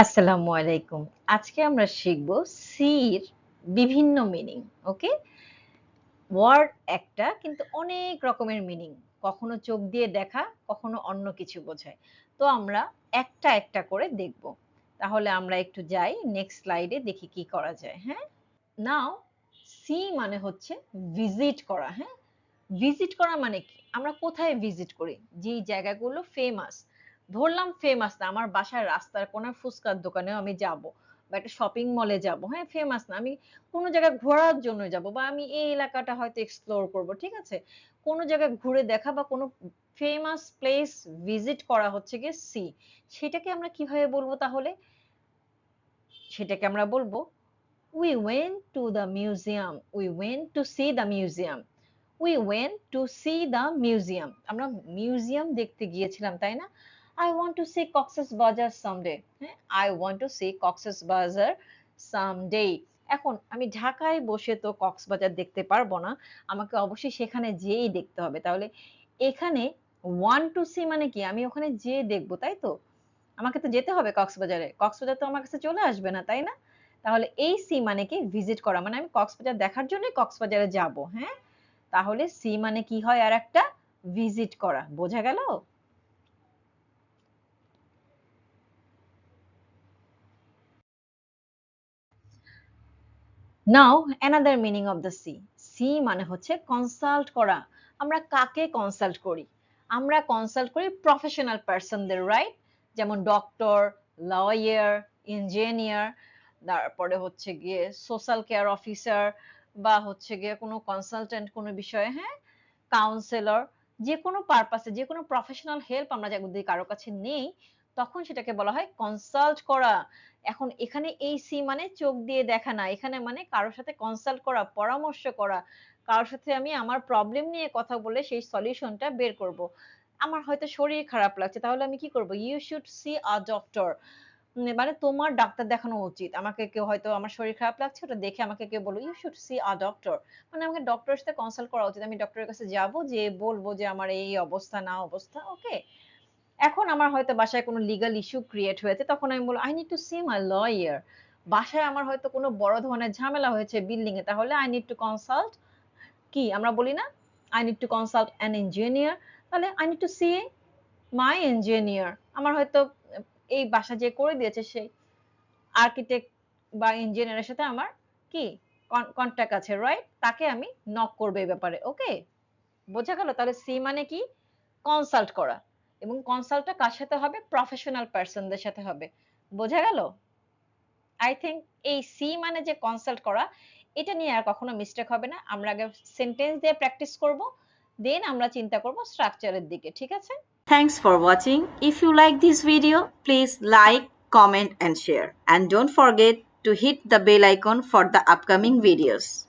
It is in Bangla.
আসসালামু আলাইকুম। আজকে আমরা শিখব সির বিভিন্ন মিনিং। ওকে? ওয়ার্ড একটা কিন্তু অনেক রকমের মিনিং। কখনো চোখ দিয়ে দেখা, কখনো অন্য কিছু বোঝায়। তো আমরা একটা করে দেখব। তাহলে আমরা একটু যাই নেক্সট স্লাইডে দেখি কি করা যায়। হ্যাঁ? নাও সি মানে হচ্ছে ভিজিট করা। হ্যাঁ? ভিজিট করা মানে কি? আমরা কোথায় ভিজিট করি? যেই জায়গাগুলো ফেমাস। ধরলাম ফেমাস না, আমার বাসার রাস্তার কোনার ফুচকার দোকানেও আমি যাবো বা একটা শপিং মলে যাবো। হ্যাঁ, ফেমাস না। আমি কোনো জায়গায় ঘোরার জন্য যাবো বা আমি এই এলাকাটা হয়তো এক্সপ্লোর করব। ঠিক আছে? কোনো জায়গায় ঘুরে দেখা বা কোনো ফেমাস প্লেস ভিজিট করা হচ্ছে গিয়ে সি। সেটাকে আমরা কিভাবে বলবো তাহলে? সেটাকে আমরা বলবো We went to the museum. We went to see the museum. We went to see the museum. আমরা মিউজিয়াম দেখতে গিয়েছিলাম, তাই না? I want to see Cox's Bazar someday. হ্যাঁ? I want to see Cox's Bazar someday. এখন আমি ঢাকায় বসে তো কক্সবাজার দেখতে পারবো না। আমাকে অবশ্যই সেখানে যেয়েই দেখতে হবে। তাহলে এখানে want to see মানে কি? আমি ওখানে যেয়ে দেখবো, তাই তো? আমাকে তো যেতে হবে কক্সবাজারে। কক্সবাজার তো আমার কাছে চলে আসবে না, তাই না? তাহলে এই সি মানে কি? ভিজিট করা। মানে আমি কক্সবাজার দেখার জন্যই কক্সবাজারে যাব, হ্যাঁ? তাহলে সি মানে কি হয় আরেকটা? ভিজিট করা। বোঝা গেল? Now another meaning of the C. C মানে হচ্ছে কনসাল্ট করা। আমরা কাকে কনসাল্ট করি? আমরা কনসাল্ট করি প্রফেশনাল পারসনদের, রাইট? যেমন ডক্টর, লয়ার, ইঞ্জিনিয়ার, তারপরে হচ্ছে গিয়ে সোশ্যাল কেয়ার অফিসার বা হচ্ছে গিয়ে কোনো কনসালটেন্ট কোনো বিষয়ে, হ্যাঁ? কাউন্সেলর, যে কোনো পারপাসে যে কোনো প্রফেশনাল হেল্প আমরা যদি কারো কাছে নেই তখন সেটাকে বলা হয় কনসাল্ট করা। এখন এখানে এই সি মানে চোখ দিয়ে দেখা না, এখানে মানে কারোর সাথে কনসাল্ট করা, পরামর্শ করা, কারোর সাথে আমি আমার প্রবলেম নিয়ে কথা বলে সেই সলিউশনটা বের করব। আমার হয়তো শরীর খারাপ লাগছে, তাহলে আমি কি করব? You should see a doctor. মানে তোমার ডাক্তার দেখানো উচিত। আমাকে কেউ হয়তো আমার শরীর খারাপ লাগছে, ওটা দেখে আমাকে কেউ বলল, "you should see a doctor." মানে আমাকে ডক্টরের সাথে কনসাল্ট করা উচিত। আমি ডক্টরের কাছে যাবো, যেয়ে বলবো যে আমার এই অবস্থা, না অবস্থা। ওকে? এখন আমার হয়তো বাসায় কোনো লিগ্যাল ইস্যু ক্রিয়েট হয়েছে। তখন আমি বলব, "I need to see my lawyer." বাসায় আমার হয়তো কোনো বড় ধরনের ঝামেলা হয়েছে বিল্ডিং এ। তাহলে I need to consult কি আমরা বলি না? I need to consult an engineer. তাহলে I need to see my engineer. আমার হয়তো এই বাসা যে করে দিয়েছে সেই আর্কিটেক্ট বা ইঞ্জিনিয়ারের সাথে আমার কি কন্টাক্ট আছে, রাইট? তাকে আমি নক করবো এই ব্যাপারে। ওকে? বোঝা গেল? তাহলে সি মানে কি? কনসাল্ট করা। এবং কনসাল্টটা কার সাথে হবে? প্রফেশনাল পারসনদের সাথে হবে। বোঝা গেল? আই থিংক এই সি মানে যে কনসাল্ট করা, এটা নিয়ে আর কখনো মিস্টেক হবে না। আমরা আগে সেন্টেন্স দিয়ে প্র্যাকটিস করব, দেন আমরা চিন্তা করব স্ট্রাকচারের দিকে। ঠিক আছে? Thanks for watching. If you like this video, please like, comment and share. And don't forget to hit the bell icon for the upcoming videos.